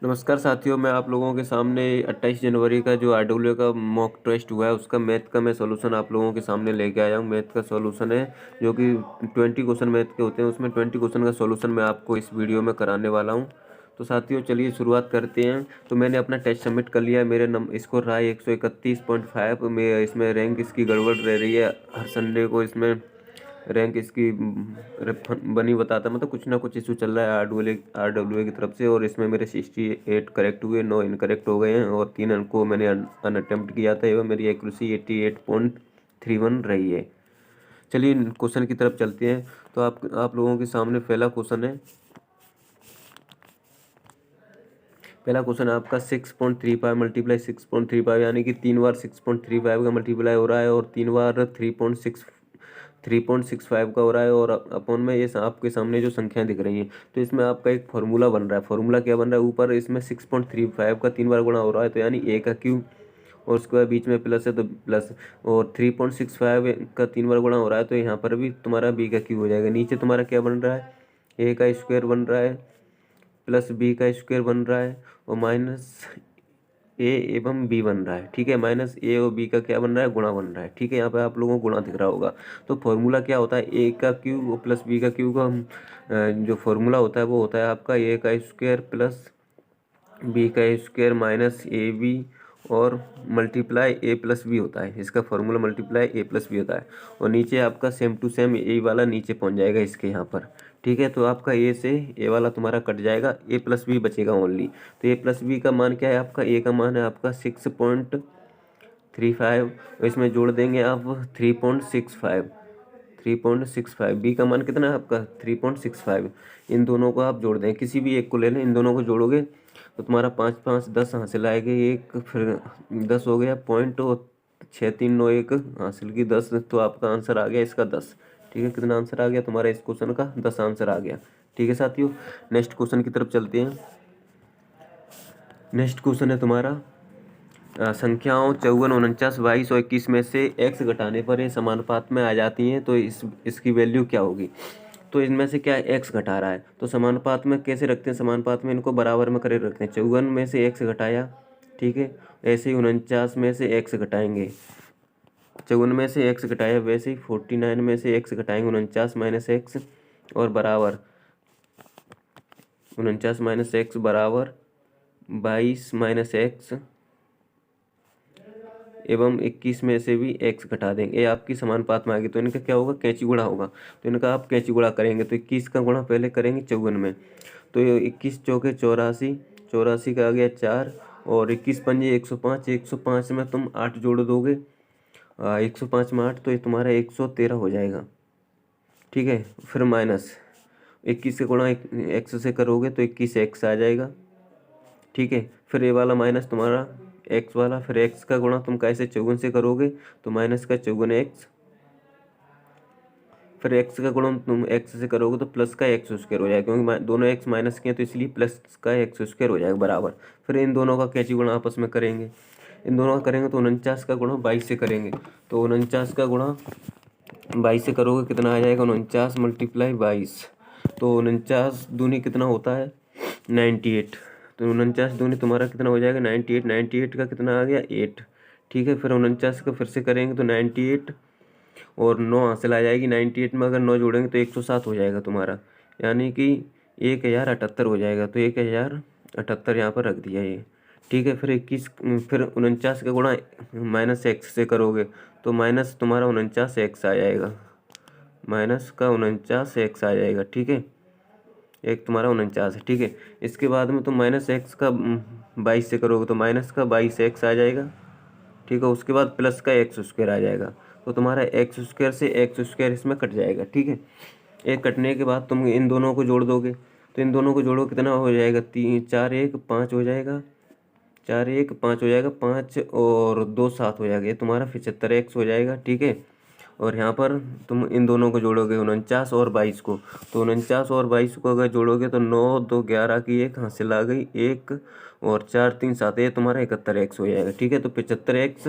नमस्कार साथियों, मैं आप लोगों के सामने 28 जनवरी का जो आरडब्ल्यू का मॉक टेस्ट हुआ है उसका मैथ का मैं सॉल्यूशन आप लोगों के सामने लेके आया हूँ। मैथ का सॉल्यूशन है जो कि 20 क्वेश्चन मैथ के होते हैं, उसमें 20 क्वेश्चन का सॉल्यूशन मैं आपको इस वीडियो में कराने वाला हूँ। तो साथियों चलिए शुरुआत करते हैं। तो मैंने अपना टेस्ट सबमिट कर लिया है। मेरे स्कोर रहा है 131.5 में। इसमें रैंक इसकी गड़बड़ रह रही है। हर संडे को इसमें रैंक इसकी बनी बताता, मतलब कुछ ना कुछ इशू चल रहा है आरडब्ल्यू की तरफ से। और इसमें मेरे 68 करेक्ट हुए, 9 इनकरेक्ट हो गए हैं और 3 अंक को मैंने अनअटेम्प्ट किया था एवं मेरी एक्यूरेसी 88.31 रही है। चलिए क्वेश्चन की तरफ चलते हैं। तो आप लोगों के सामने पहला क्वेश्चन है। पहला क्वेश्चन आपका 6.35 मल्टीप्लाई 6.35 यानी कि 3 बार 6.35 का मल्टीप्लाई हो रहा है और 3 बार 3.65 का हो रहा है। और अपॉन में ये आपके सामने जो संख्याएं दिख रही हैं, तो इसमें आपका एक फार्मूला बन रहा है। फार्मूला क्या बन रहा है? ऊपर इसमें 6.35 का 3 बार गुणा हो रहा है, तो यानी ए का क्यूब, और उसके बाद बीच में प्लस है तो प्लस, और 3.65 का 3 बार गुणा हो रहा है, तो यहाँ पर भी तुम्हारा बी का क्यूब हो जाएगा। नीचे तुम्हारा क्या बन रहा है? ए का स्क्वायर बन रहा है प्लस बी का स्क्वायर बन रहा है और माइनस ए एवं बी बन रहा है। ठीक है, माइनस ए और बी का क्या बन रहा है? गुणा बन रहा है। ठीक है, यहाँ पे आप लोगों को गुणा दिख रहा होगा। तो फॉर्मूला क्या होता है? ए का क्यूब और प्लस बी का क्यूब का जो फॉर्मूला होता है वो होता है आपका ए का स्क्वायर प्लस बी का स्क्वायर माइनस ए बी और मल्टीप्लाई ए प्लस बी होता है। इसका फॉर्मूला मल्टीप्लाई ए प्लस बी होता है। और नीचे आपका सेम टू सेम ए वाला नीचे पहुंच जाएगा इसके यहाँ पर। ठीक है, तो आपका ए से ए वाला तुम्हारा कट जाएगा, ए प्लस बी बचेगा ओनली। तो ए प्लस बी का मान क्या है आपका? ए का मान है आपका 6.35, और इसमें जोड़ देंगे आप 3.65। बी का मान कितना है आपका? 3.65। इन दोनों को आप जोड़ दें, किसी भी एक को ले लें, इन दोनों को जोड़ोगे तो तुम्हारा 5 5 10 हासिल आएगा। एक फिर 10 हो गया पॉइंट, और 6 3 9 1 हासिल की 10, तो आपका आंसर आ गया इसका 10। ठीक है, कितना आंसर आ गया तुम्हारा इस क्वेश्चन का? 10 आंसर आ गया। ठीक है साथियों, नेक्स्ट क्वेश्चन की तरफ चलते हैं। नेक्स्ट क्वेश्चन है तुम्हारा संख्याओं 54 49 22 और 21 में से x घटाने पर ये समानुपात में आ जाती हैं, तो इसकी वैल्यू क्या होगी? तो इनमें से क्या x घटा रहा है, तो समानुपात में कैसे रखते हैं? समानुपात में इनको बराबर में करे रखते हैं। 54 में से x घटाया, ठीक है, ऐसे ही 49 में से x घटाएंगे। 54 में से x घटाया, वैसे ही 49 में से x घटाएंगे, 49 माइनस एक्स और बराबर 49 माइनस एक्स बराबर 22 माइनस एक्स एवं 21 में से भी x घटा देंगे। ये आपकी समानुपात में आ गई, तो इनका क्या होगा? कैंची गुणा होगा। तो इनका आप कैंची गुणा करेंगे, तो 21 का गुणा पहले करेंगे 54 में, तो 21 चौके 84, 84 का आ गया 4, और 21 पंजे 105, 105 में तुम 8 जोड़ दोगे, 105 में 8, तो ये तुम्हारा 113 हो जाएगा। ठीक है, फिर माइनस 21 का गुणा एक्स से करोगे तो 21 एक्स आ जाएगा। ठीक है, फिर ये वाला माइनस तुम्हारा एक्स वाला, फिर एक्स का गुणा तुम कैसे 54 से करोगे तो माइनस का 54 एक्स, फिर एक्स का गुणा तुम एक्स से करोगे तो प्लस का एक्स स्क्वायर हो जाएगा, क्योंकि दोनों एक्स माइनस के हैं तो इसलिए प्लस का एक्स स्क्वायर हो जाएगा बराबर। फिर इन दोनों का कैंची गुणा आपस में करेंगे। इन दोनों का करेंगे तो 49 का गुणा 22 से करेंगे, तो 49 का गुणा 22 से करोगे कितना आ जाएगा? 49 मल्टीप्लाई 22, तो 49 दूनी कितना होता है? 98। तो 49 दूनी तुम्हारा कितना हो जाएगा? 98। 98 का कितना आ गया? 8। ठीक है, फिर 49 का फिर से करेंगे तो 98 और 9 हासिल आ जाएगी। 98 में अगर 9 जोड़ेंगे तो 107 हो जाएगा तुम्हारा, यानी कि 1078 हो जाएगा। तो 1078 यहाँ पर रख दिया ये। ठीक है, फिर 21 फिर 49 का गुणा माइनस एक्स से करोगे तो माइनस तुम्हारा 49 एक्स आ जाएगा, माइनस का 49 एक्स आ जाएगा। ठीक है, एक तुम्हारा 49 है। ठीक है, इसके बाद में तुम माइनस एक्स का 22 से करोगे तो माइनस का 22 एक्स आ जाएगा। ठीक है, उसके बाद प्लस का एक्स स्क्वायर आ जाएगा, तो तुम्हारा एक्स स्क्वायर से एक्स स्क्वायर इसमें कट जाएगा। ठीक है, एक कटने के बाद तुम इन दोनों को जोड़ दोगे, तो इन दोनों को जोड़ो कितना हो जाएगा? 3 4 1 5 हो जाएगा, 4 1 5 हो जाएगा, 5 और 2 7 हो जाएगा, ये तुम्हारा 75 एक्स हो जाएगा। ठीक है, और यहाँ पर तुम इन दोनों को जोड़ोगे 49 और 22 को, तो 49 और 22 को अगर जोड़ोगे तो 9 2 11 की एक हासिल आ गई, 1 और 4 3 7, ये तुम्हारा 71 एक्स हो जाएगा। ठीक है, तो 75 एक्स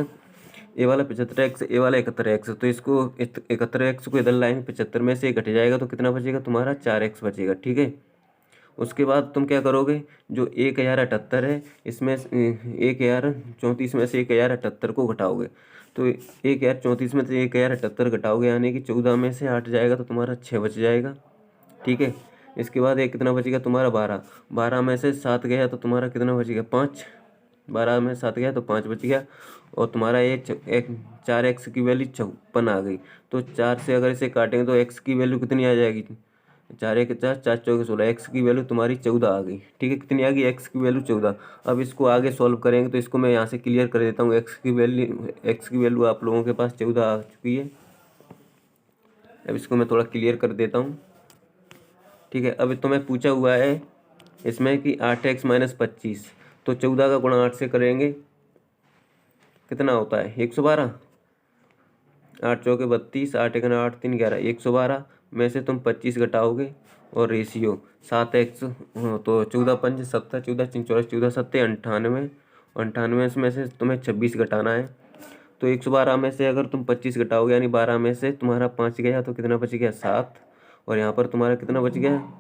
ए वाला 75 एक्स, ए वाला 71 एक्स, तो इसको 71 एक्स को इधर लाएंगे, 75 में से घट जाएगा तो कितना बचेगा तुम्हारा? 4 एक्स बचेगा। ठीक है, उसके बाद तुम क्या करोगे, जो 1078 है इसमें 1034 में से 1078 को घटाओगे, तो 1034 में से 1078 घटाओगे यानी कि 14 में से 8 जाएगा तो तुम्हारा 6 बच जाएगा। ठीक है, इसके बाद एक कितना बचेगा तुम्हारा 12, 12 में से 7 गया तो तुम्हारा कितना बचेगा 5, 12 में 7 गया तो 5 बच गया। और तुम्हारा ये एक 4x की वैल्यू 56 आ गई। तो 4 से अगर इसे काटेंगे तो x की वैल्यू कितनी आ जाएगी, 4 1 4, 4 चौके 16, x की वैल्यू तुम्हारी 14 आ गई। ठीक है, कितनी आ गई, x की वैल्यू 14। अब इसको आगे सॉल्व करेंगे तो इसको मैं यहाँ से क्लियर कर देता हूँ। x की वैल्यू आप लोगों के पास 14 आ चुकी है। अब इसको मैं थोड़ा क्लियर कर देता हूँ। ठीक है, अब तुम्हें पूछा हुआ है इसमें कि 8x - 25, तो 14 का गुणा 8 से करेंगे कितना होता है 112, 8 चौके 32, 8 1 8 3 11, 112 में से तुम 25 घटाओगे और रेशियो 7x, तो 14 5 17, 14 3 24, 14 7 98, 98 में से तुम्हें 26 घटाना है। तो 112 में से अगर तुम 25 घटाओगे यानी 12 में से तुम्हारा 5 गया तो कितना बच गया 7, और यहाँ पर तुम्हारा कितना बच गया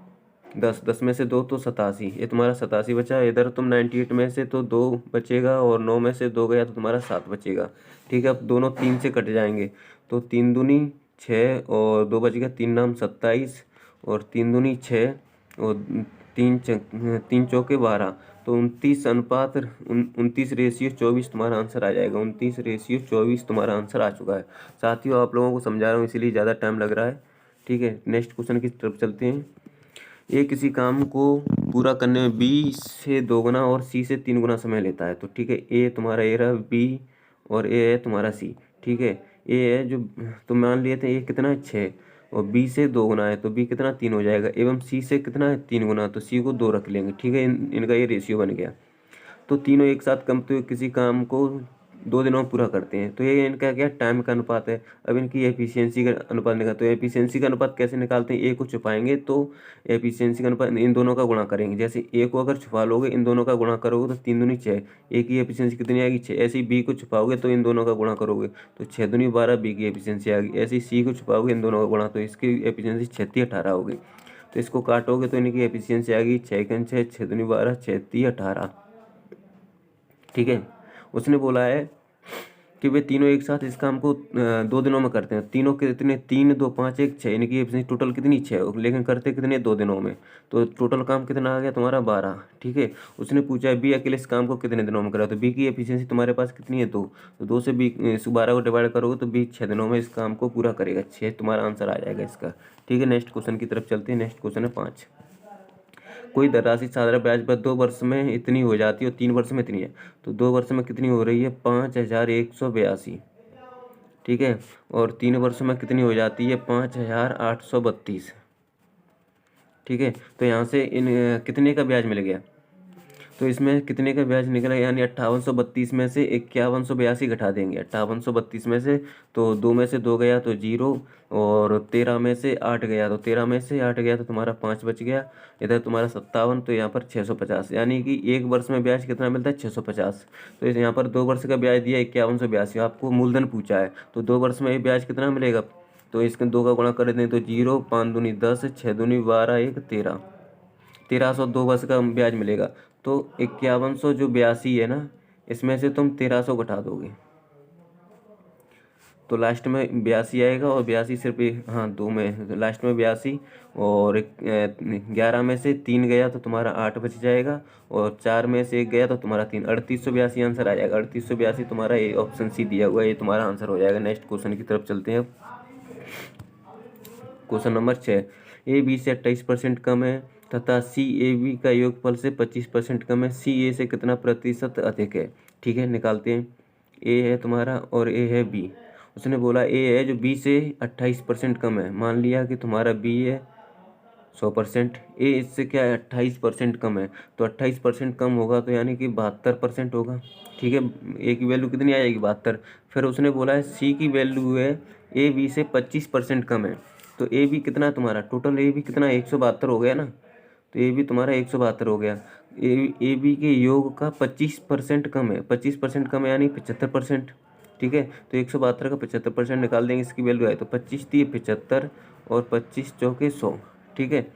10, 10 में से 2 तो 87, ये तुम्हारा 87 बचा। इधर तुम 98 में से तो 2 बचेगा और 9 में से 2 गया तो तुम्हारा 7 बचेगा। ठीक है, अब दोनों 3 से कट जाएंगे तो 3 दूनी 6 और 2 बच गया, 3 नाम 27 और 3 दूनी 6 और 3 चौके 12, तो 29:29 तुम्हारा आंसर आ जाएगा। 29:24 तुम्हारा आंसर आ चुका है। साथियों आप लोगों को समझा रहा हूँ इसीलिए ज़्यादा टाइम लग रहा है। ठीक है, नेक्स्ट क्वेश्चन की तरफ चलते हैं। ए किसी काम को पूरा करने में बी से 2 गुना और सी से 3 गुना समय लेता है। तो ठीक है, ए तुम्हारा ए रहा, बी और ए है तुम्हारा सी। ठीक है, ए है जो तो मान लिए थे ए कितना है 6 और बी से 2 गुना है तो बी कितना 3 हो जाएगा, एवं सी से कितना है 3 गुना, तो सी को 2 रख लेंगे। ठीक है, इनका ये रेशियो बन गया। तो तीनों एक साथ तो किसी काम को 2 दिनों में पूरा करते हैं, तो ये इनका क्या टाइम का अनुपात है। अब इनकी एफिशिएंसी का अनुपात निकालते हैं। तो एफिशिएंसी का अनुपात कैसे निकालते हैं, ए को छुपाएंगे तो एफिशिएंसी का अनुपात इन दोनों का गुणा करेंगे। जैसे ए को अगर छुपा लोगे इन दोनों का गुणा करोगे तो 3 दूनी 6, ए की एफिशिएंसी कितनी आएगी 6। ऐसे ही बी को छुपाओगे तो इन दोनों का गुणा करोगे तो 6 दूनी 12, बी की एफिशिएंसी आ गई। ऐसे ही सी को छुपाओगे इन दोनों का गुणा तो इसकी एफिशिएंसी 36 18 होगी। तो इसको काटोगे तो इनकी एफिशिएंसी आ गई 6 6 6 दूनी 12, 36 18। ठीक है, उसने बोला है कि वे तीनों एक साथ इस काम को 2 दिनों में करते हैं। तीनों कितने 3 2 5 1 6, इनकी एफिशिएंसी टोटल कितनी 6, लेकिन करते कितने 2 दिनों में। तो टोटल काम कितना आ गया तुम्हारा 12। ठीक है, उसने पूछा है बी अकेले इस काम को कितने दिनों में करा, तो बी की एफिशिएंसी तुम्हारे पास कितनी है 2, तो 2 से बी 12 को डिवाइड करोगे तो बी 6 दिनों में इस काम को पूरा करेगा। 6 तुम्हारा आंसर आ जाएगा इसका। ठीक है, नेक्स्ट क्वेश्चन की तरफ चलते हैं। नेक्स्ट क्वेश्चन है 5। कोई धनराशि साधारण ब्याज पर 2 वर्ष में इतनी हो जाती है और 3 वर्ष में इतनी है। तो 2 वर्ष में कितनी हो रही है 5182। ठीक है, और 3 वर्ष में कितनी हो जाती है 5832। ठीक है, तो यहाँ से इन कितने का ब्याज मिल गया, तो इसमें कितने का ब्याज निकला, यानी 5832 में से 5182 घटा देंगे। 5832 में से तो 2 में से 2 गया तो 0, और 13 में से 8 गया तो 13 में से 8 गया तो तुम्हारा 5 बच गया। इधर तुम्हारा 57, तो यहाँ पर 650, यानी कि 1 वर्ष में ब्याज कितना मिलता है 650। तो इस यहाँ पर 2 वर्ष का ब्याज दिया 5182, आपको मूलधन पूछा है तो 2 वर्ष में ब्याज कितना मिलेगा, तो इसके 2 का गुणा कर दें तो 0, 5 दूनी 10, 6 दूनी 12, 1 13, 1300 2 वर्ष का ब्याज मिलेगा। तो 5100 जो 82 है ना, इसमें से तुम 1300 घटा दोगे तो लास्ट में 82 आएगा, और 82 सिर्फ हाँ 2 में लास्ट में 82, और 11 में से 3 गया तो तुम्हारा 8 बच जाएगा, और 4 में से 1 गया तो तुम्हारा 3, 3882 आंसर आ जाएगा। 3882 तुम्हारा ये ऑप्शन सी दिया हुआ है, ये तुम्हारा आंसर हो जाएगा। नेक्स्ट क्वेश्चन की तरफ चलते हैं। Question number 6। ए बी से 28% कम है तथा सी ए बी का योगफल से 25% कम है, सी ए से कितना प्रतिशत अधिक है। ठीक है, निकालते हैं। ए है तुम्हारा और ए है बी। उसने बोला ए है जो बी से 28% कम है, मान लिया कि तुम्हारा बी है 100%, ए इससे क्या है 28% कम है, तो 28% कम होगा तो यानी कि 72% होगा। ठीक है, ए की वैल्यू कितनी आ जाएगी 72। फिर उसने बोला है सी की वैल्यू है ए बी से 25% कम है, तो ए बी कितना तुम्हारा टोटल ए बी कितना 172 हो गया ना, तो ए बी तुम्हारा 172 हो गया। ए बी के योग का 25% कम है, 25% कम है यानी 75%। ठीक है, तो 172 का 75% निकाल देंगे, इसकी वैल्यू आए तो 25 3 75 और 25 चौके 100। ठीक है,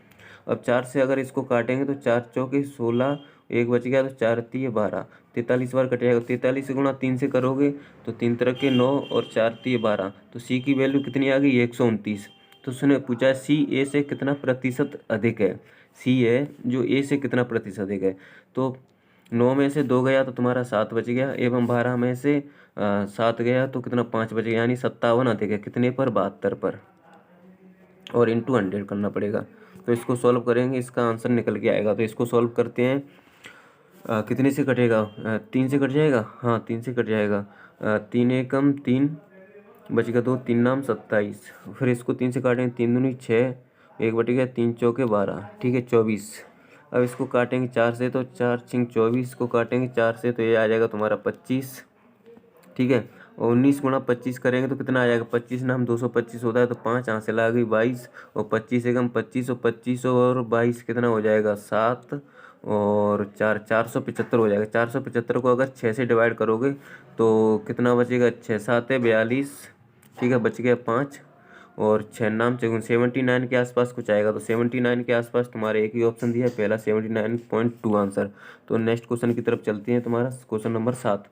अब 4 से अगर इसको काटेंगे तो 4 चौके 16, एक बच गया तो 4 तिये 12, 43 बार कट जाएगा। 43 गुणा 3 से करोगे तो 3 तरह के 9 और 4 तिये 12, तो सी की वैल्यू कितनी आ गई 129। तो उसने पूछा सी ए से कितना प्रतिशत अधिक है, सी है जो ए से कितना प्रतिशत अधिक है। तो 9 में से 2 गया तो तुम्हारा 7 बच गया, एवं 12 में से 7 गया तो कितना 5 बच गया, यानी 57 अधिक है कितने पर 72 पर, और इंटू 100 करना पड़ेगा। तो इसको सॉल्व करेंगे, इसका आंसर निकल के आएगा। तो इसको सॉल्व करते हैं। कितने से कटेगा, 3 से कट जाएगा, हाँ 3 से कट जाएगा। 3 एकम 3 बच गया 2, 3 नाम 27। फिर इसको 3 से काटेंगे, 3 दूनी 6, एक बट गया 3 चौके 12, ठीक है 24। अब इसको काटेंगे 4 से तो 4 छिंग 24 को काटेंगे 4 से तो ये आ जाएगा तुम्हारा 25, ठीक है। और 19 गुणा 25 करेंगे तो कितना आ जाएगा, 25 नाम 225 होता है तो 5 यहाँ से ला गई 22, और 25 एकम 25 और 25 और 22 कितना हो जाएगा 7, और 475 हो जाएगा। 475 को अगर 6 से डिवाइड करोगे तो कितना बचेगा, 6 7 है 42, ठीक है बच गया 5, और 6 नाम 79 के आसपास कुछ आएगा। तो 79 के आसपास तुम्हारे एक ही ऑप्शन दिया है, पहला 79.2 आंसर। तो नेक्स्ट क्वेश्चन की तरफ चलते हैं। तुम्हारा क्वेश्चन नंबर 7,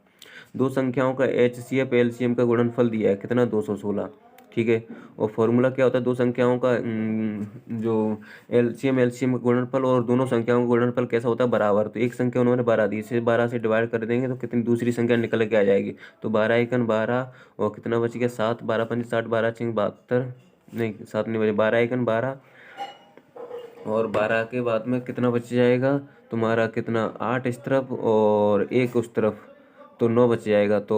दो संख्याओं का HCF LCM का गुणनफल दिया है कितना 216, ठीक है। और फॉर्मूला क्या होता है, दो संख्याओं का जो LCM का गुणनफल और दोनों संख्याओं का गुणनफल कैसा होता है, बराबर। तो एक संख्या उन्होंने 12 दी, इसे 12 से डिवाइड कर देंगे तो कितनी दूसरी संख्या निकल के आ जाएगी। तो 12 एकन 12 और कितना बच गया 7, 12 पंच 60, 12 छिंग 72, नहीं 7 नहीं बचे, 12 एकन 12 और 12 के बाद में कितना बच जाएगा तुम्हारा, कितना 8 इस तरफ और 1 उस तरफ, तो 9 बच जाएगा। तो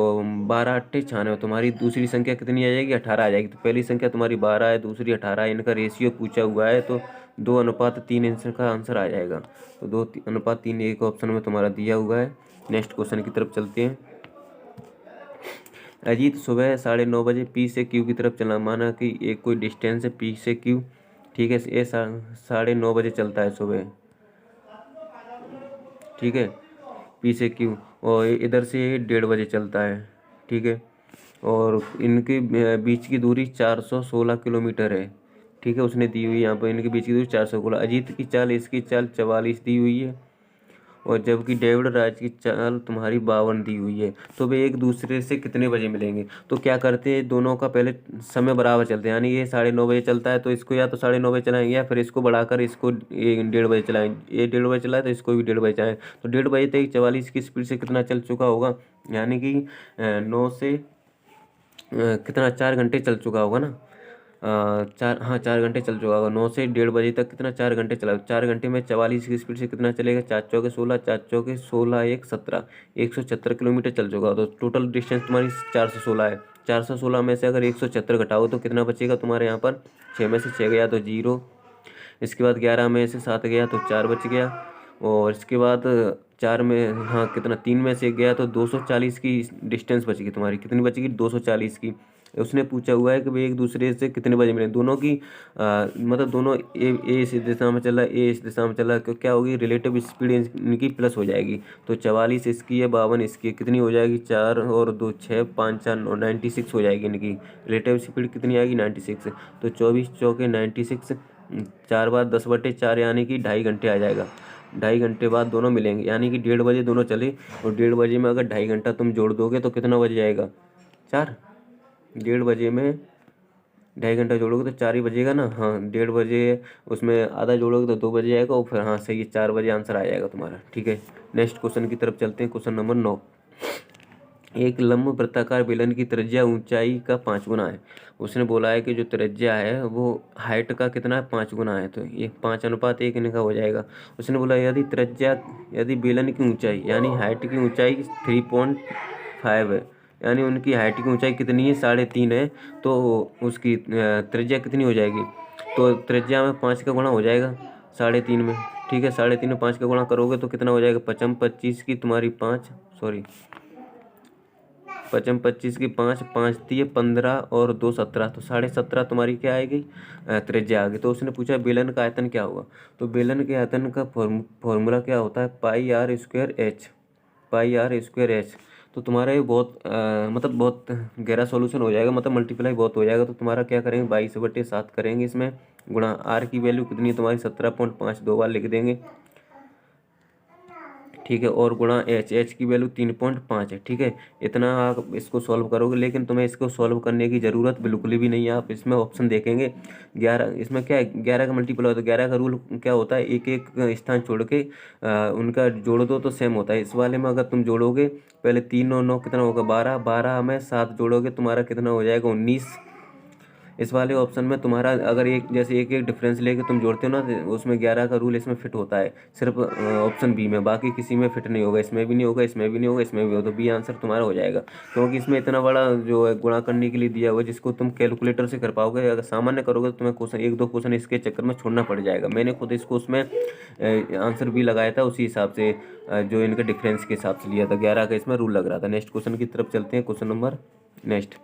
12 8 96, तुम्हारी दूसरी संख्या कितनी आ जाएगी 18 आ जाएगी। तो पहली संख्या तुम्हारी 12 है, दूसरी 18 है, इनका रेशियो पूछा हुआ है तो 2:3 इनका आंसर आ जाएगा। तो 2:3 एक ऑप्शन में तुम्हारा दिया हुआ है। नेक्स्ट क्वेश्चन की तरफ चलते हैं। अजीत सुबह 9:30 बजे P से Q की तरफ चला, माना कि एक कोई डिस्टेंस है P से Q, ठीक है। ये 9:30 बजे चलता है सुबह, ठीक है P से Q, और इधर से 1:30 बजे चलता है, ठीक है। और इनके बीच की दूरी 416 किलोमीटर है, ठीक है। उसने दी हुई यहाँ पर इनके बीच की दूरी 416। अजीत की चाल इसकी चाल 44 दी हुई है, और जबकि डेविड राज की चाल तुम्हारी 52 दी हुई है। तो वे एक दूसरे से कितने बजे मिलेंगे। तो क्या करते हैं, दोनों का पहले समय बराबर चलते हैं, यानी ये 9:30 बजे चलता है तो इसको या तो 9:30 बजे चलाएंगे, या फिर इसको बढ़ाकर इसको 1:30 बजे चलाएंगे। ये 1:30 बजे चलाए तो इसको भी 1:30 बजे चलाएं। तो 1:30 बजे तक 44 की स्पीड से कितना चल चुका होगा, यानी कि 9 से कितना 4 घंटे चल चुका होगा ना, 4 घंटे चल चुका होगा। 9 से 1:30 बजे तक कितना 4 घंटे चला, 4 घंटे में 44 की स्पीड से कितना चलेगा, 4 चौके 16, 4 चौके 16, 1 17, 176 किलोमीटर चल चुका। तो टोटल डिस्टेंस तुम्हारी 416 है। 416 में से अगर 176 घटाओ तो कितना बचेगा तुम्हारे यहाँ पर, 6 में से 6 गया तो 0, इसके बाद 11 में से 7 गया तो 4 बच गया, और इसके बाद 4 में हाँ कितना 3 में से 1 गया तो 240 की डिस्टेंस बचेगी तुम्हारी, कितनी बचेगी 240 की। उसने पूछा हुआ है कि भाई एक दूसरे से कितने बजे मिले, दोनों की मतलब दोनों ए इस दिशा में चला, ए इस दिशा में चला, तो क्या होगी रिलेटिव स्पीड इनकी प्लस हो जाएगी। तो 44 इसकी है, 52 इसकी है, कितनी हो जाएगी 4 और 2 6, 5 4 9, 96 हो जाएगी इनकी रिलेटिव स्पीड, कितनी आएगी 96। तो 24 चौके 96, 4 बार 10/4 यानी कि 2.5 घंटे आ जाएगा। 2.5 घंटे बाद दोनों मिलेंगे, यानी कि 1:30 बजे दोनों चले, और 1:30 बजे में अगर 2.5 घंटा तुम जोड़ दोगे तो कितना बज जाएगा 4। 1:30 बजे में 2.5 घंटा जोड़ोगे तो 4 ही बजेगा ना, हाँ 1:30 बजे उसमें आधा जोड़ोगे तो 2 बज जाएगा, और फिर हाँ सही है 4 बजे आंसर आ जाएगा तुम्हारा, ठीक है। नेक्स्ट क्वेश्चन की तरफ चलते हैं। क्वेश्चन नंबर 9, एक लंब वृत्ताकार बेलन की त्रिज्या ऊंचाई का 5 गुना है। उसने बोला है कि जो त्रिज्या है वो हाइट का कितना है 5 गुना है, तो ये 5:1 इनका हो जाएगा। उसने बोला यदि बेलन की ऊंचाई यानी हाइट की ऊंचाई 3.5 है, यानी उनकी हाइट की ऊंचाई कितनी है 3.5 है, तो उसकी त्रिज्या कितनी हो जाएगी। तो त्रिज्या में 5 का गुणा हो जाएगा 3.5 में, ठीक है। 3.5 में 5 का गुणा करोगे तो कितना हो जाएगा, 5 25 की तुम्हारी 5 सॉरी 5 25 की 5 5 दिए 15 और 2 17, तो 17.5 तुम्हारी क्या आएगी त्रिज्या आ गई। तो उसने पूछा बेलन का आयतन क्या होगा। तो बेलन के आयतन का फॉर्मूला क्या होता है, πr²h। तो तुम्हारा ये बहुत मतलब बहुत गहरा सॉल्यूशन हो जाएगा, मतलब मल्टीप्लाई बहुत हो जाएगा। तो तुम्हारा क्या करेंगे 22/7 करेंगे इसमें, गुणा आर की वैल्यू कितनी है तुम्हारी 17.5 दो बार लिख देंगे, ठीक है, और गुणा एच की वैल्यू 3.5 है, ठीक है। इतना आप इसको सॉल्व करोगे, लेकिन तुम्हें इसको सॉल्व करने की ज़रूरत बिल्कुल भी नहीं है। आप इसमें ऑप्शन देखेंगे 11, इसमें क्या है 11 का मल्टीपल होता है। 11 का रूल क्या होता है, एक एक स्थान छोड़ के उनका जोड़ दो तो सेम होता है। इस वाले में अगर तुम जोड़ोगे पहले 3 और 9 कितना होगा 12, 12 में 7 जोड़ोगे तुम्हारा कितना हो जाएगा 19। इस वाले ऑप्शन में तुम्हारा अगर एक जैसे एक एक डिफरेंस लेके तुम जोड़ते हो ना, तो उसमें 11 का रूल इसमें फिट होता है, सिर्फ ऑप्शन बी में, बाकी किसी में फिट नहीं होगा। इसमें भी नहीं होगा, इसमें भी नहीं होगा, इसमें भी होगा, तो बी आंसर तुम्हारा हो जाएगा। क्योंकि इसमें इतना बड़ा जो है गुणा करने के लिए दिया हुआ है, जिसको तुम कैलकुलेटर से कर पाओगे। अगर सामान्य करोगे तो तुम्हें क्वेश्चन एक दो क्वेश्चन इसके चक्कर में छोड़ना पड़ जाएगा। मैंने खुद इसको उसमें आंसर भी लगाया था उसी हिसाब से, जो इनके डिफरेंस के हिसाब से लिया था। 11 का इसमें रूल लग रहा था। नेक्स्ट क्वेश्चन की तरफ चलते हैं। क्वेश्चन नंबर नेक्स्ट,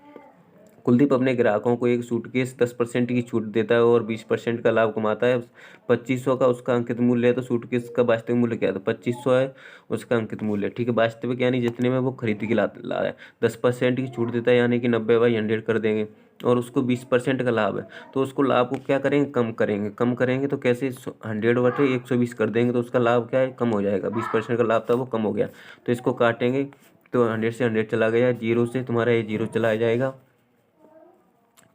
कुलदीप अपने ग्राहकों को एक सूटकेस 10% की छूट देता है और 20% का लाभ कमाता है। 2500 का उसका अंकित मूल्य है, तो सूटकेस का वास्तविक मूल्य क्या है, तो 2500 है उसका अंकित मूल्य, ठीक है। वास्तविक यानी जितने में वो खरीद के ला है। 10% की छूट देता है यानी कि 90/100 कर देंगे, और उसको 20% का लाभ है, तो उसको लाभ को क्या करेंगे, कम करेंगे। कम करेंगे तो कैसे, 100/120 कर देंगे, तो उसका लाभ क्या है, कम हो जाएगा। 20% का लाभ था वो कम हो गया, तो इसको काटेंगे तो 100 से 100 चला गया, 0 से तुम्हारा ये 0 चला जाएगा,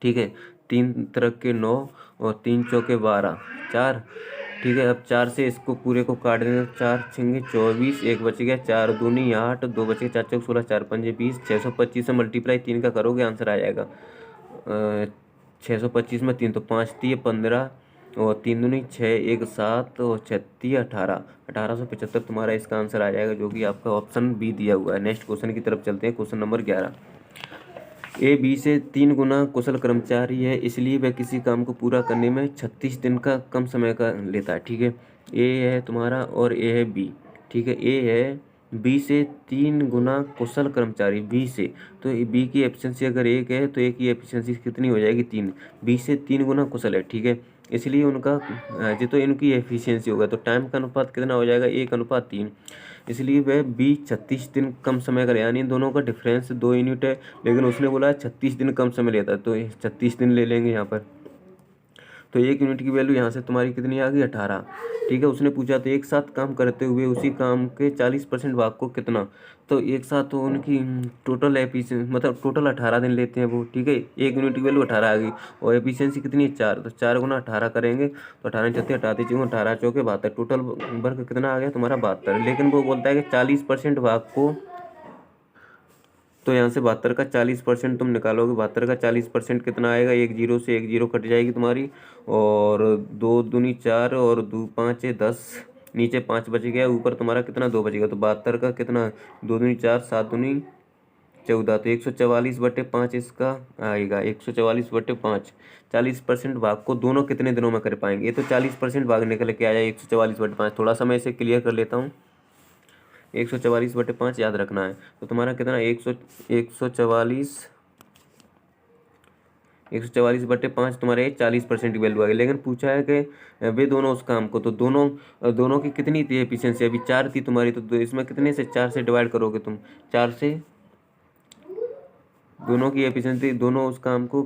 ठीक है। 3 तरह के 9 और 3 चौके 12, 4, ठीक है। अब 4 से इसको पूरे को काट देंगे, 4 छेंगे 24, एक बच गया, 4 दूनी 8, 2 बच गए, 4 चौक 16, 4 पंजे 20, 625 से मल्टीप्लाई 3 का करोगे आंसर आ जाएगा 625 में 3 तो 5 दिए 15, और 3 दूनी 6, 1 7, और 36 18, 1875 तुम्हारा इसका आंसर आ जाएगा, जो कि आपका ऑप्शन बी दिया हुआ है। नेक्स्ट क्वेश्चन की तरफ चलते हैं। क्वेश्चन नंबर 11, ए बी से 3 गुना कुशल कर्मचारी है, इसलिए वह किसी काम को पूरा करने में 36 दिन का कम समय का लेता है, ठीक है। ए है तुम्हारा और ए है बी, ठीक है। ए है बी से 3 गुना कुशल कर्मचारी, बी से, तो बी की एफिशिएंसी अगर 1 है तो ए की एफिशिएंसी कितनी हो जाएगी 3। बी से 3 गुना कुशल है, ठीक है, इसलिए उनका जो तो इनकी एफिशिएंसी होगा, तो टाइम का अनुपात कितना हो जाएगा 1:3, इसलिए वह बी 36 दिन कम समय का, यानी इन दोनों का डिफरेंस 2 यूनिट है, लेकिन उसने बोला 36 दिन कम समय लेता है, तो 36 दिन ले लेंगे यहाँ पर। तो 1 यूनिट की वैल्यू यहाँ से तुम्हारी कितनी आ गई 18, ठीक है। उसने पूछा तो एक साथ काम करते हुए उसी काम के 40% भाग को कितना, तो एक साथ तो उनकी टोटल एफिशिएंसी मतलब टोटल 18 दिन लेते हैं वो, ठीक है। 1 यूनिट की वैल्यू 18 आ गई और एफिशिएंसी कितनी है 4, तो 4 गुना 18 करेंगे तो 18 चौथे 88 18 चौके 72, टोटल वर्क कितना आ गया तुम्हारा 72। लेकिन वो बोलता है कि 40% भाग को, तो यहाँ से 72 का 40% तुम निकालोगे, 72 का 40% कितना आएगा, 1 0 से 1 0 कट जाएगी तुम्हारी, और 2 दूनी 4 और 2 5 10, नीचे 5 बच गया, ऊपर तुम्हारा कितना 2 बचेगा, तो 72 का कितना 2 दूनी 4, 7 दूनी 14, तो 144/5 इसका आएगा, 144/5। 40% भाग को दोनों कितने दिनों में कर पाएंगे, ये तो 40% भाग निकल के आया 144/5। थोड़ा सा मैं इसे क्लियर कर लेता हूँ। 144/5 याद रखना है, तो तुम्हारा कितना 144/5 तुम्हारे 40% की वैल्यू आ गई। लेकिन पूछा है कि वे दोनों उस काम को, तो दोनों की कितनी थी एफिशिएंसी, अभी 4 थी तुम्हारी, तो इसमें कितने से 4 से डिवाइड करोगे तुम, 4 से, दोनों की एफिशिएंसी, दोनों उस काम को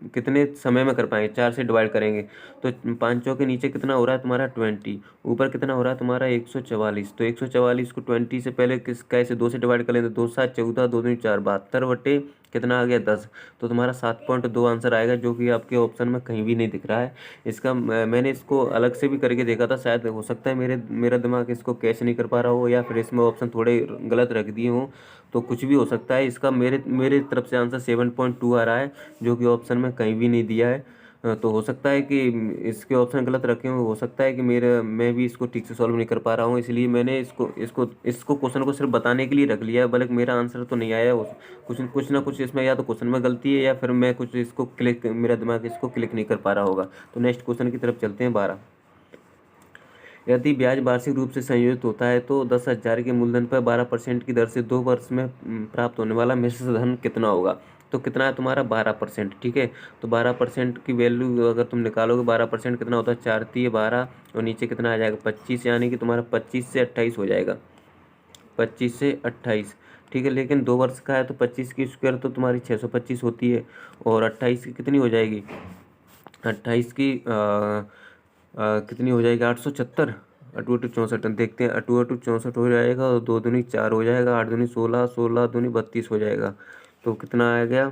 कितने समय में कर पाएंगे, 4 से डिवाइड करेंगे, तो 5 के नीचे कितना हो रहा है तुम्हारा 20, ऊपर कितना हो रहा है तुम्हारा 144, तो 144 को 20 से पहले किस कैसे 2 से डिवाइड कर लेंगे, 2 7 14, 2 दूनी 4, 72 कितना आ गया 10, तो तुम्हारा 7.2 आंसर आएगा, जो कि आपके ऑप्शन में कहीं भी नहीं दिख रहा है। इसका मैंने इसको अलग से भी करके देखा था, शायद हो सकता है मेरा दिमाग इसको कैच नहीं कर पा रहा हो, या फिर इसमें ऑप्शन थोड़े गलत रख दिए हों, तो कुछ भी हो सकता है। इसका मेरे तरफ से आंसर 7.2 आ रहा है, जो कि ऑप्शन में कहीं भी नहीं दिया है। तो हो सकता है कि इसके ऑप्शन गलत रखे हों, हो सकता है कि मैं भी इसको ठीक से सॉल्व नहीं कर पा रहा हूँ, इसलिए मैंने इसको क्वेश्चन को सिर्फ बताने के लिए रख लिया है, बल्कि मेरा आंसर तो नहीं आया। कुछ ना कुछ इसमें या तो क्वेश्चन में गलती है, या फिर मैं कुछ इसको मेरा दिमाग इसको क्लिक नहीं कर पा रहा होगा। तो नेक्स्ट क्वेश्चन की तरफ चलते हैं। 12, यदि ब्याज वार्षिक रूप से संयोजित होता है तो 10,000 के मूलधन पर 12% की दर से 2 वर्ष में प्राप्त होने वाला मिश्र धन कितना होगा, तो कितना है तुम्हारा 12%, ठीक है। तो 12% की वैल्यू अगर तुम निकालोगे, 12% कितना होता है 4 3 12, और नीचे कितना आ जाएगा 25, यानी कि तुम्हारा 25 से 28 हो जाएगा, 25 से 28, ठीक है। लेकिन 2 वर्ष का है तो 25 की स्क्वायर तो तुम्हारी 625 होती है, और 28 की कितनी हो जाएगी 28 की कितनी हो जाएगी 876, 8×8 = 64, देखते हैं 8×8 = 64 हो जाएगा और 2×2 = 4 हो जाएगा, 8×2 = 16, 16×2 = 32 हो जाएगा। तो कितना आ गया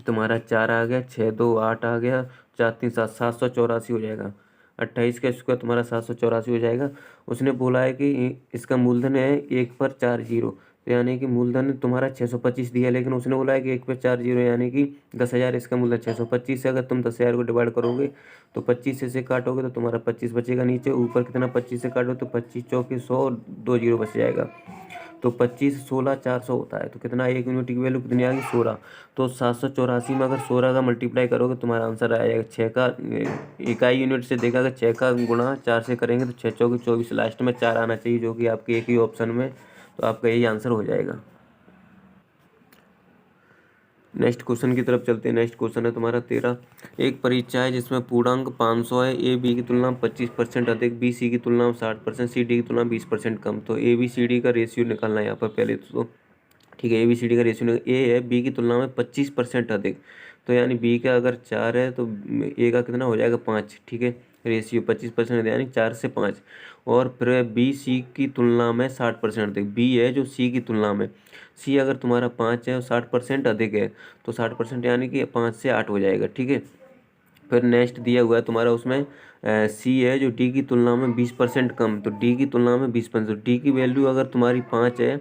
तुम्हारा 4 आ गया, 6×2 = 8 आ गया, 4×3 = 7, 784 हो जाएगा। 28 का स्क्वायर तुम्हारा 784 हो जाएगा। उसने बोला है कि इसका मूलधन है 1 पर 4 जीरो, तो यानी कि मूलधन तुम्हारा 625 दिया, लेकिन उसने बोला है कि 1 पर 4 जीरो यानी कि 10,000, इसका मूलधन 625 है। अगर तुम 10,000 को डिवाइड करोगे तो 25 से काटोगे तो तुम्हारा 25 बचेगा, नीचे ऊपर कितना 25 से काटो तो 25×4 = 100, 2 जीरो बच जाएगा। तो 25, 16, 400 होता है। तो कितना एक यूनिट की वैल्यू कितनी आ गई 16। तो 784 में अगर 16 का मल्टीप्लाई करोगे तुम्हारा आंसर आएगा 6 का, इकाई यूनिट से देखा अगर 6 का गुणा 4 से करेंगे तो 6×4 = 24, लास्ट में 4 आना चाहिए जो कि आपके एक ही ऑप्शन में, तो आपका यही आंसर हो जाएगा। नेक्स्ट क्वेश्चन की तरफ चलते हैं। नेक्स्ट क्वेश्चन है तुम्हारा 13। एक परीक्षा है जिसमें पूर्णांक 500 है, ए बी की तुलना में 25% अधिक, बी सी की तुलना में 60%, सी डी की तुलना में 20% कम। तो ए बी सी डी का रेशियो निकालना है यहाँ पर पहले तो ठीक है। ए बी सी डी का रेशियो ए है बी की तुलना में 25% अधिक, तो यानी बी का अगर 4 है तो ए का कितना हो जाएगा 5, ठीक है। रेशियो 25% यानी 4 से 5। और फिर बी सी की तुलना में 60% अधिक, बी है जो सी की तुलना में, सी अगर तुम्हारा 5 है और 60% अधिक है तो 60% यानी कि 5 से 8 हो जाएगा, ठीक है। फिर नेक्स्ट दिया हुआ है तुम्हारा उसमें सी है जो डी की तुलना में 20% कम, तो डी की तुलना में 20%, तो डी की वैल्यू अगर तुम्हारी 5 है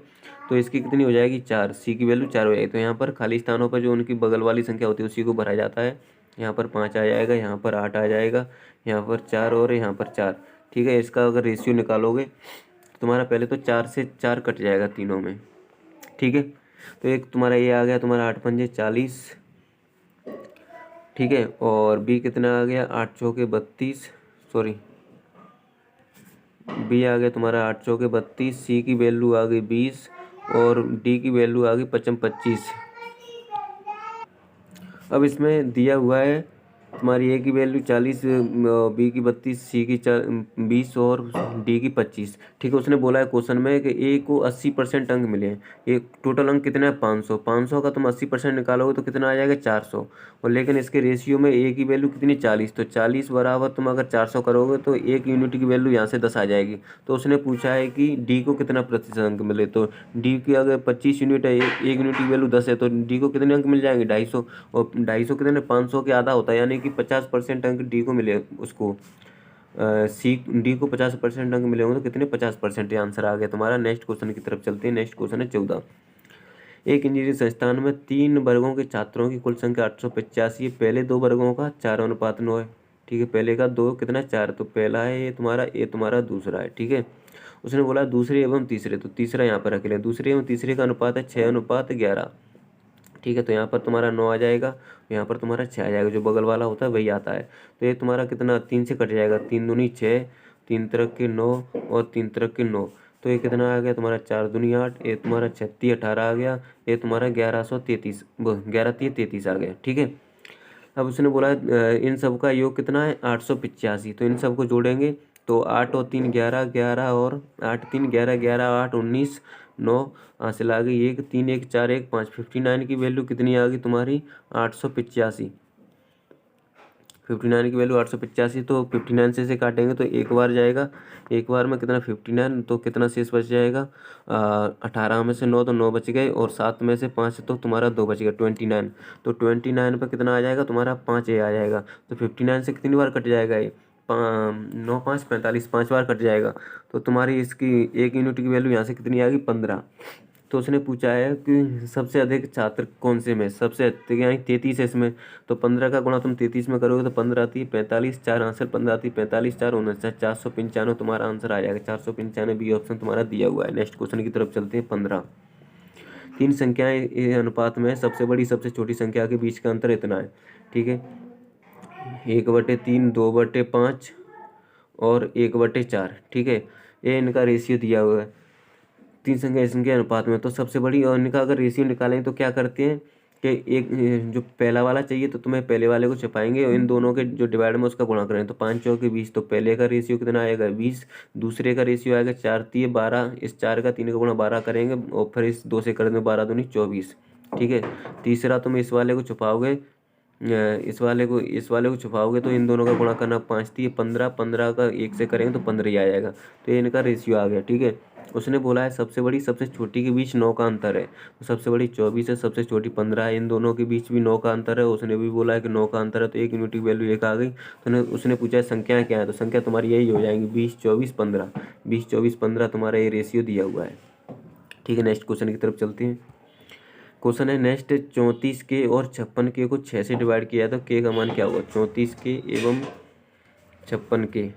तो इसकी कितनी हो जाएगी 4, सी की वैल्यू 4 हो जाएगी। तो यहाँ पर खाली स्थानों पर जो उनकी बगल वाली संख्या होती है उसी को भरा जाता है। यहाँ पर 5 आ जाएगा, यहाँ पर 8 आ जाएगा, यहाँ पर 4 और यहाँ पर 4, ठीक है। इसका अगर रेशियो निकालोगे तो तुम्हारा पहले तो 4 से 4 कट जाएगा तीनों में, ठीक है। तो एक तुम्हारा ये आ गया तुम्हारा 8×5 = 40, ठीक है। और बी कितना आ गया 8×4 = 32, सॉरी बी आ गया तुम्हारा 8×4 = 32, सी की वैल्यू आ गई 20 और डी की वैल्यू आ गई 25। अब इसमें दिया हुआ है तुम्हारी ए की वैल्यू 40, बी की 32, सी की 20 और डी की 25, ठीक है। उसने बोला है क्वेश्चन में कि ए को 80% अंक मिले हैं। ये टोटल अंक कितना है 500, 500 का तुम 80% निकालोगे तो कितना आ जाएगा 400, और लेकिन इसके रेशियो में ए की वैल्यू कितनी 40, तो 40 बराबर तुम अगर 400 करोगे तो एक यूनिट की वैल्यू यहाँ से 10 आ जाएगी। तो उसने पूछा है कि डी को कितना प्रतिशत अंक मिले, तो डी की अगर 25 यूनिट है, एक यूनिट की वैल्यू 10 है, तो डी को कितने अंक मिल जाएंगे 250, और 250 कितने 500 के आधा होता है, यानी कि 50% अंक डी को मिले उसको, सी डी को 50% अंक मिले होंगे तो कितने 50%, आंसर आ गया तुम्हारा। नेक्स्ट क्वेश्चन की तरफ चलते हैं। नेक्स्ट क्वेश्चन है 14। एक इंजीनियरिंग संस्थान में 3 वर्गों के छात्रों की कुल संख्या 885 है। पहले 2 वर्गों का 4:9 है, ठीक है। पहले का 2 कितना 4, तो पहला है ये तुम्हारा दूसरा है, ठीक है। उसने बोला दूसरे एवं तीसरे, तो तीसरा यहाँ पर रख लें। दूसरे एवं तीसरे का अनुपात है 6:11, ठीक है। तो यहाँ पर तुम्हारा 9 आ जाएगा, यहाँ पर तुम्हारा 6 आ जाएगा, जो बगल वाला होता है वही आता है। तो ये तुम्हारा कितना 3 से कट जाएगा, 3×2 = 6, 3×3 = 9 और 3×3 = 9। तो ये कितना आ गया तुम्हारा 4×2 = 8, ये तुम्हारा 36 18 आ गया, ये तुम्हारा 1133 11×3 = 33 आ गया, ठीक है। अब उसने बोला इन सब का योग कितना है 885, तो इन सब को जोड़ेंगे तो 8 और 3 11 11 और 8 3 11 11 8 19 9 हासिल आ गई 1 3 1 4 1 5, 59 की वैल्यू कितनी आ गई तुम्हारी 885। 59 की वैल्यू 885, तो 59 से काटेंगे तो एक बार जाएगा, एक बार में कितना 59, तो कितना शेष बच जाएगा 18 में से 9 तो 9 बच गए, और 7 में से 5 तो तुम्हारा 2 बच गया 29। तो 29 पर कितना आ जाएगा तुम्हारा 5 आ जाएगा। तो 59 से कितनी बार कट जाएगा ये 9 5 45, 5 बार कट जाएगा। तो तुम्हारी इसकी एक यूनिट की वैल्यू यहाँ से कितनी आ गई 15। तो उसने पूछा है कि सबसे अधिक छात्र कौन से में, सबसे अधिक यानी 33 है इसमें, तो 15 का गुणा तुम 33 में करोगे तो 15 आती है, 45 4 आंसर 15 आती है, 45 4 49, 495 तुम्हारा आंसर आ जाएगा। 495 बी ऑप्शन तुम्हारा दिया हुआ है। नेक्स्ट क्वेश्चन की तरफ चलते हैं। 15 तीन संख्याएं अनुपात में सबसे बड़ी सबसे छोटी संख्या के बीच का अंतर इतना है, ठीक है। 1/3 2/5 और 1/4, ठीक है। ये इनका रेशियो दिया हुआ है तीन संख्या इसके अनुपात में। तो सबसे बड़ी और इनका अगर रेशियो निकालें तो क्या करते हैं कि एक जो पहला वाला चाहिए तो तुम्हें पहले वाले को छपाएंगे और इन दोनों के जो डिवाइड में उसका गुणा करें। तो 5×4 = 20, तो पहले का रेशियो कितना आएगा 20, दूसरे का रेशियो आएगा 4×3 = 12, इस 4 का 3 का गुणा 12 करेंगे और फिर इस 2 से कर देंगे 12×2 = 24, ठीक है। तीसरा तुम इस वाले को छुपाओगे इस वाले को छुपाओगे तो इन दोनों का गुणा करना 5 थी, 15, 15 का 1 से करेंगे तो 15 ही आ जाएगा। तो ये इनका रेशियो आ गया, ठीक है। उसने बोला है सबसे बड़ी सबसे छोटी के बीच 9 का अंतर है, तो सबसे बड़ी 24 है, सबसे छोटी 15 है, इन दोनों के बीच भी 9 का अंतर है। उसने भी बोला है कि 9 का अंतर है, तो एक यूनिट की वैल्यू 1 आ गई। तो उसने पूछा है संख्या क्या है, तो संख्या तुम्हारी यही हो जाएंगी 20, 24, 15। 20, 24, 15 तुम्हारा ये रेशियो दिया हुआ है, ठीक है। नेक्स्ट क्वेश्चन की तरफ चलते हैं। क्वेश्चन है नेक्स्ट, 34 के और 56 के को 6 से डिवाइड किया तो के का मान क्या होगा। 34 के एवं 56 के,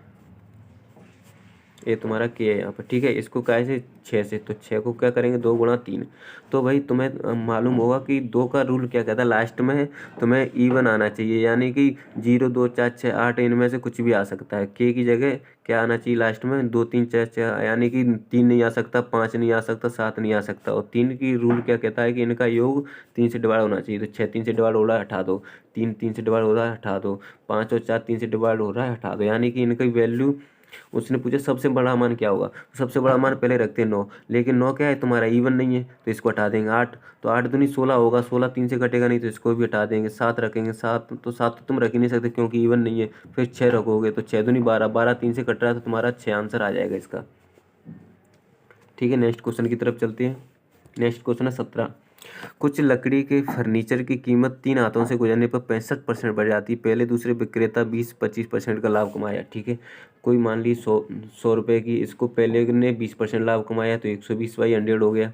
ये तुम्हारा के है यहाँ पर, ठीक है। इसको कैसे 6 से, तो 6 को क्या करेंगे 2 गुणा 3। तो भाई तुम्हें मालूम होगा कि 2 का रूल क्या कहता है, लास्ट में तुम्हें इवन आना चाहिए, यानी कि 0, 2, 4, 6, 8 इनमें से कुछ भी आ सकता है। के की जगह क्या आना चाहिए लास्ट में, 2, 3, 4, 6, यानी कि 3 नहीं आ सकता, 5 नहीं आ सकता, 7 नहीं आ सकता। और 3 की रूल क्या कहता है कि इनका योग 3 से डिवाइड होना चाहिए। तो 6 3 से डिवाइड हो रहा है, हटा दो। 3 3 से डिवाइड हो रहा है, हटा दो। 5 और 4 3 से डिवाइड हो रहा है, हटा दो। यानी कि इनकी वैल्यू, उसने पूछा सबसे बड़ा मान क्या होगा, तो सबसे बड़ा मान पहले रखते हैं 9, लेकिन 9 क्या है तुम्हारा इवन नहीं है, तो इसको हटा देंगे। 8, तो 8 दूनी 16 होगा, 16 3 से कटेगा नहीं, तो इसको भी हटा देंगे। 7 रखेंगे, 7 तो 7 तो तुम रख ही नहीं सकते क्योंकि इवन नहीं है। फिर 6 रखोगे, तो 6 दूनी 12, 12 3 से कट रहा है, तो तुम्हारा 6 आंसर आ जाएगा इसका, ठीक है। नेक्स्ट क्वेश्चन की तरफ चलते हैं। नेक्स्ट क्वेश्चन है 17। कुछ लकड़ी के फर्नीचर की कीमत 3 हाथों से गुजरने पर 65% बढ़ जाती है। पहले दूसरे विक्रेता 20-25% का लाभ कमाया, ठीक है। कोई मान ली 100 रुपये की, इसको पहले ने 20% लाभ कमाया तो 120/100 हो गया,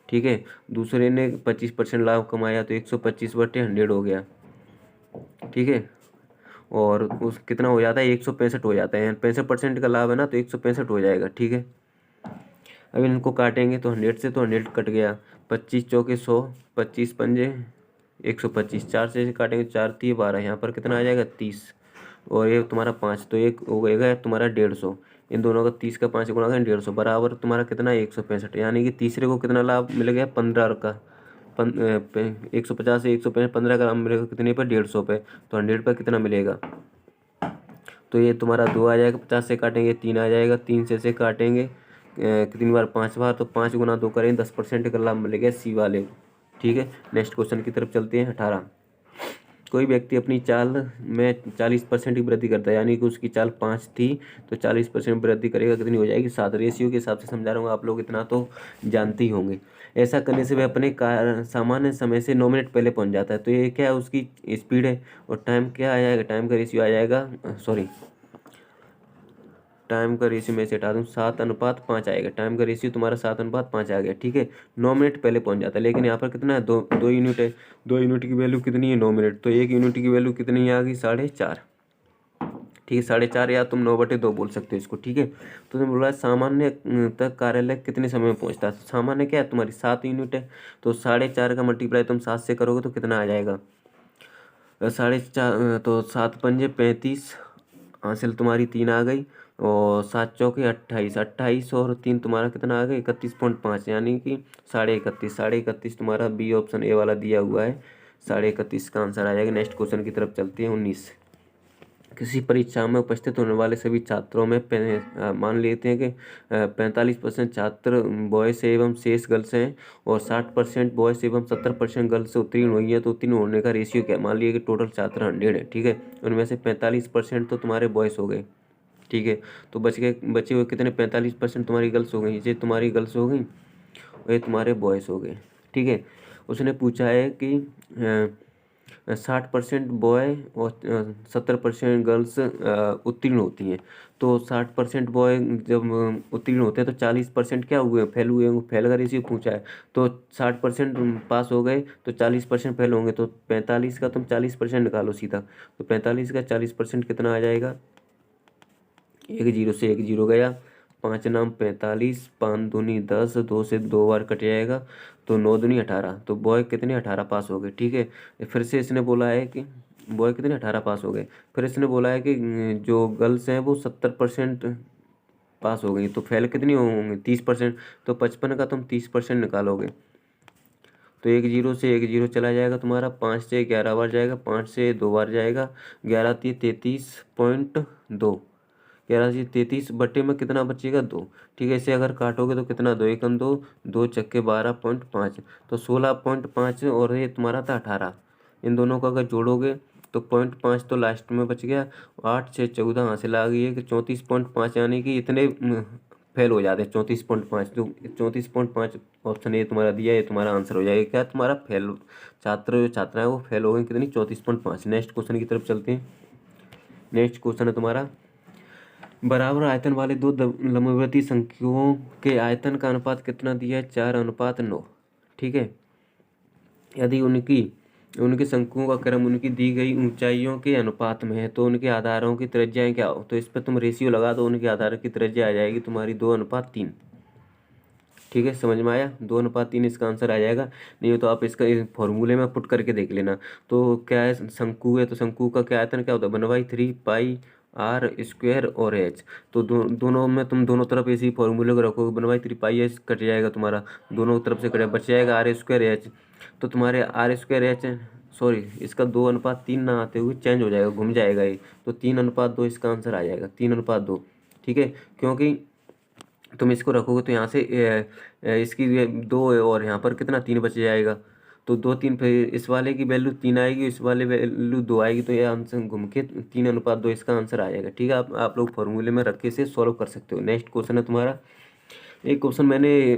ठीक है। दूसरे ने 25% लाभ कमाया तो 125/100 हो गया, ठीक है। और उस कितना हो जाता है 165 हो जाता है, 65% का लाभ है ना, तो 165 हो जाएगा, ठीक है। अब इनको काटेंगे तो 100 से, तो 100 कट गया। 25 चौके 100, 25 पंजे 125, 4 से काटेंगे, 4 3 12, यहाँ पर कितना आ जाएगा 30। और ये तुम्हारा 5, तो एक हो गएगा तुम्हारा 150। इन दोनों का 30 का 5 गुणा करें 150 बराबर तुम्हारा कितना 165, यानी कि तीसरे को कितना लाभ मिल गया 15 का। 150 से 165, 15 का लाभ मिलेगा कितने पर 150 पे, तो 100 पर कितना मिलेगा, तो ये तुम्हारा 2 आ जाएगा। 50 से काटेंगे 3 आ जाएगा, 3 से काटेंगे कितनी बार 5 बार, तो 5 गुना 2 करें 10% का लाभ मिलेगा सी वाले को, ठीक है। नेक्स्ट क्वेश्चन की तरफ चलते हैं। 18। कोई व्यक्ति अपनी चाल में 40% की वृद्धि करता है, यानी कि उसकी चाल 5 थी तो 40% वृद्धि करेगा, कितनी हो जाएगी 7। रेशियो के हिसाब से समझा रहा हूँ, आप लोग इतना तो जानते ही होंगे। ऐसा करने से वह अपने सामान्य समय से 9 मिनट पहले पहुंच जाता है। तो ये क्या है उसकी स्पीड है, और टाइम क्या आ जाएगा, टाइम का रेशियो आ जाएगा, सॉरी टाइम का रेशियो में से हटा दूँ, 7:5 आएगा। टाइम का रेशियो तुम्हारा 7:5 आ गया, ठीक है। 9 मिनट पहले पहुंच जाता है, लेकिन यहाँ पर कितना है, दो यूनिट है। 2 यूनिट की वैल्यू कितनी है 9 मिनट, तो 1 यूनिट की वैल्यू कितनी आ गई 4.5, ठीक है। 4.5 या तुम 9/2 बोल सकते हो इसको, ठीक है। तो तुम बोला सामान्य तक कार्यालय कितने समय में पहुंचता है, सामान्य क्या है तुम्हारी 7 यूनिट है, तो 4.5 का मल्टीप्लाई तुम 7 से करोगे तो कितना आ जाएगा 4.5, तो 7 पंजे 35, हासिल तुम्हारी 3 आ गई, और 7 चौके 28, 28 और 3 तुम्हारा कितना आ गया 31.5, यानी कि 31.5, 31.5 तुम्हारा बी ऑप्शन ए वाला दिया हुआ है, 31.5 का आंसर आ जाएगा। नेक्स्ट क्वेश्चन की तरफ चलते हैं। 19। किसी परीक्षा में उपस्थित होने वाले सभी छात्रों में मान लेते हैं कि 45% छात्र बॉयज एवं शेष गर्ल्स हैं, और 60% बॉयज एवं 70% गर्ल्स उत्तीर्ण हुई है। तो उत्तीर्ण होने का रेशियो क्या है, मान लिया कि टोटल छात्र 100 है, ठीक है। उनमें से 45% तो तुम्हारे बॉयज़ हो गए, ठीक है। तो बचे हुए कितने 45% तुम्हारी गर्ल्स हो गई, ये तुम्हारी गर्ल्स हो गई और ये तुम्हारे बॉयज़ हो गए, ठीक है। उसने पूछा है कि 60% बॉय और 70% गर्ल्स उत्तीर्ण होती हैं। तो 60% बॉय जब उत्तीर्ण होते हैं तो 40% क्या हुए, फेल हुए, फेल का रेशियो पूछा है। तो 60% पास हो गए तो 40% फेल होंगे, तो 45 का तुम 40% निकालो सीधा, तो 45 का 40% कितना आ जाएगा, 1 0 से 1 0 गया, 5 नाम 45, 5 दूनी 10, 2 से 2 बार कट जाएगा, तो 9 दूनी 18, तो बॉय कितने 18 पास हो गए, ठीक है। फिर से इसने बोला है कि बॉय कितने 18 पास हो गए। फिर इसने बोला है कि जो गर्ल्स हैं वो 70% पास हो गई, तो फेल कितनी होंगी 30%, तो 55 का तुम 30% निकालोगे, तो 1 0 से 1 0 चला जाएगा तुम्हारा, 5 से 11 बार जाएगा, 5 से 2 बार जाएगा, 11 3 33.2, 11 से 33 बट्टे में कितना बचेगा 2, ठीक है। इसे अगर काटोगे तो कितना 2 1 2, 2 चक्के 12.5, तो 16.5, और ये तुम्हारा था 18, इन दोनों का अगर जोड़ोगे तो 0.5 तो लास्ट में बच गया, 8 6 14 हासिल आ गई है कि 34.5, यानी कि इतने फेल हो जाते हैं 34.5। तो 34.5 ऑप्शन ए तुम्हारा दिया है, ये तुम्हारा आंसर हो जाएगा। क्या तुम्हारा फेल छात्र जो छात्रा है वो फेल हो गए कितनी, 34.5। नेक्स्ट क्वेश्चन की तरफ चलते हैं। नेक्स्ट क्वेश्चन है तुम्हारा, बराबर आयतन वाले दो लंबवर्ती संख्याओं के आयतन का अनुपात कितना दिया है, 4:9। ठीक है, यदि उनके शंकुओं का क्रम उनकी दी गई ऊंचाइयों के अनुपात में है तो उनके आधारों की त्रिज्याएं क्या हो। तो इस पर तुम रेशियो लगा दो, उनके आधार की त्रिज्या आ जाएगी तुम्हारी 2:3। ठीक है, समझ में आया, 2:3 इसका आंसर आ जाएगा। नहीं तो आप इसका फॉर्मूले में पुट करके देख लेना। तो क्या है, शंकु है तो शंकु का क्या आयतन क्या होता है, 1/3 पाई आर स्क्वायर और एच। तो दोनों में तुम दोनों तरफ इसी फॉर्मूले को रखोगे, 1/3 पाई एच कट जाएगा तुम्हारा, दोनों तरफ से कट बच जाएगा आर स्क्वायर एच। तो तुम्हारे आर स्क्वायर एच, सॉरी इसका 2:3 ना आते हुए चेंज हो जाएगा, घूम जाएगा ये, तो 3:2 इसका आंसर आ जाएगा, 3:2। ठीक है, क्योंकि तुम इसको रखोगे तो यहाँ से इसकी 2 और यहाँ पर कितना 3 बच जाएगा। तो 2 3, फिर इस वाले की वैल्यू 3 आएगी, इस वाले वैल्यू 2 आएगी, तो ये आंसर घूम के 3:2 इसका आंसर आ जाएगा। ठीक है, आप लोग फॉर्मूले में रख के इसे सॉल्व कर सकते हो। नेक्स्ट क्वेश्चन है तुम्हारा, एक क्वेश्चन मैंने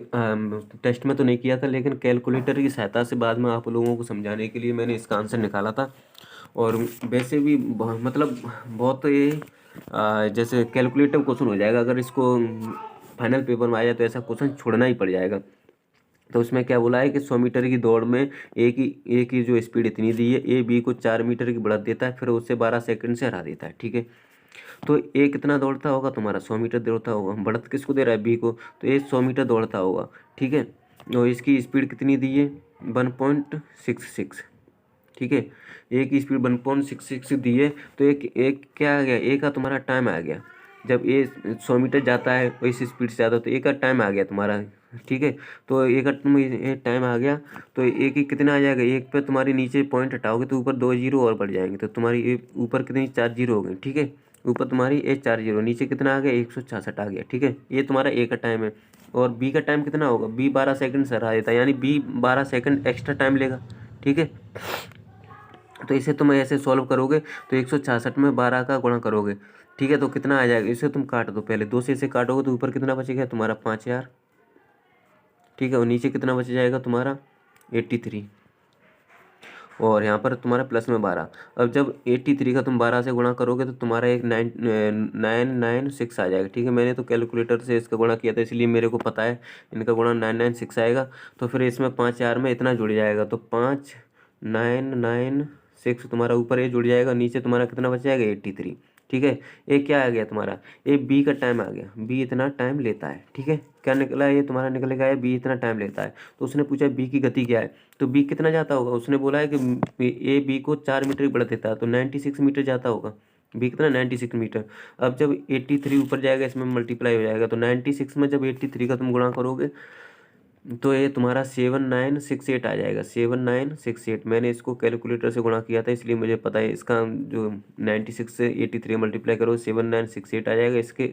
टेस्ट में तो नहीं किया था, लेकिन कैलकुलेटर की सहायता से बाद में आप लोगों को समझाने के लिए मैंने इसका आंसर निकाला था। और वैसे भी मतलब बहुत ये जैसे कैलकुलेटिव क्वेश्चन हो जाएगा, अगर इसको फाइनल पेपर में आ जाए तो ऐसा क्वेश्चन छोड़ना ही पड़ जाएगा। तो उसमें क्या बोला है कि 100 मीटर की दौड़ में एक ही जो स्पीड इतनी दी है, ए बी को 4 मीटर की बढ़त देता है, फिर उससे 12 सेकंड से हरा देता है। ठीक है, तो ए कितना दौड़ता होगा तुम्हारा, 100 मीटर दौड़ता होगा, बढ़त किसको दे रहा है, बी को, तो ये 100 मीटर दौड़ता होगा। ठीक है, और इसकी स्पीड कितनी दी है, 1.66। ठीक है, ए की स्पीड 1.66 दी है, तो एक क्या आ गया, ए का तुम्हारा टाइम आ गया। जब ए 100 मीटर जाता है और इस स्पीड से जाता है तो ए का टाइम आ गया तुम्हारा। ठीक है, तो ए का टाइम आ गया, तो ए की कितना आ जाएगा, एक पे तुम्हारी नीचे पॉइंट हटाओगे तो ऊपर 2 जीरो और बढ़ जाएंगे, तो तुम्हारी ए ऊपर कितनी 4 जीरो हो गई। ठीक है, ऊपर तुम्हारी ए 4 जीरो, नीचे कितना आ गया 166 आ गया। ठीक है, ये तुम्हारा ए का टाइम है। और बी का टाइम कितना होगा, बी 12 सेकंड से हरा देता है, यानी बी 12 सेकंड एक्स्ट्रा टाइम लेगा। ठीक है, तो इसे तुम ऐसे सॉल्व करोगे तो 166 में 12 का गुणा करोगे। ठीक है, तो कितना आ जाएगा, इसे तुम काट दो पहले, 2 से इसे काटोगे तो ऊपर कितना बचेगा तुम्हारा 5000। ठीक है, और नीचे कितना बच जाएगा तुम्हारा 83, और यहाँ पर तुम्हारा प्लस में 12। अब जब 83 का तुम 12 से गुणा करोगे तो तुम्हारा एक 996 आ जाएगा। ठीक है, मैंने तो कैलकुलेटर से इसका गुणा किया था इसलिए मेरे को पता है इनका गुणा 996 आएगा। तो फिर इसमें 5000 में इतना जुड़ जाएगा, तो 5996 तुम्हारा ऊपर ये जुड़ जाएगा, नीचे तुम्हारा कितना बच जाएगा 83। ठीक है, ये क्या आ गया तुम्हारा, ये बी का टाइम आ गया, बी इतना टाइम लेता है। ठीक है, क्या निकला है, ये तुम्हारा निकलेगा है बी इतना टाइम लेता है। तो उसने पूछा बी की गति क्या है, तो बी कितना जाता होगा, उसने बोला है कि ए बी को 4 मीटर की बढ़त देता है, तो 96 मीटर जाता होगा, बी कितना 96 मीटर। अब जब 83 ऊपर जाएगा इसमें मल्टीप्लाई हो जाएगा, तो 96 में जब 83 का तुम गुणा करोगे तो ये तुम्हारा 7968 आ जाएगा, 7968। मैंने इसको कैलकुलेटर से गुणा किया था इसलिए मुझे पता है, इसका जो 96 से 83 मल्टीप्लाई करो 7968 आ जाएगा, इसके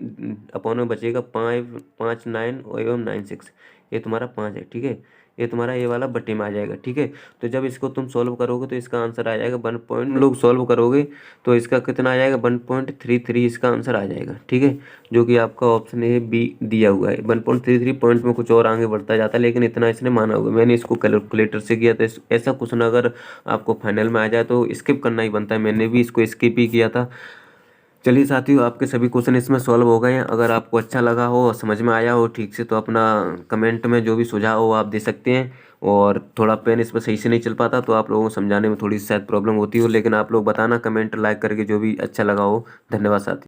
अपॉन में बचेगा 59 एवं 96, ये तुम्हारा 5 है। ठीक है, ये तुम्हारा ये वाला बट्टे में आ जाएगा। ठीक है, तो जब इसको तुम सॉल्व करोगे तो इसका आंसर आ जाएगा 1 पॉइंट, लोग सॉल्व करोगे तो इसका कितना आ जाएगा 1.33 इसका आंसर आ जाएगा। ठीक है, जो कि आपका ऑप्शन ए बी दिया हुआ है। 1.33 पॉइंट में कुछ और आगे बढ़ता जाता है, लेकिन इतना इसने माना होगा, मैंने इसको कैलकुलेटर से किया था। ऐसा क्वेश्चन अगर आपको फाइनल में आ जाए तो स्किप करना ही बनता है, मैंने भी इसको स्किप ही किया था। चलिए साथियों, आपके सभी क्वेश्चन इसमें सॉल्व हो गए हैं। अगर आपको अच्छा लगा हो, समझ में आया हो ठीक से, तो अपना कमेंट में जो भी सुझाव हो आप दे सकते हैं। और थोड़ा पेन इस पर सही से नहीं चल पाता तो आप लोगों को समझाने में थोड़ी शायद प्रॉब्लम होती हो, लेकिन आप लोग बताना कमेंट लाइक करके जो भी अच्छा लगा हो। धन्यवाद साथियों।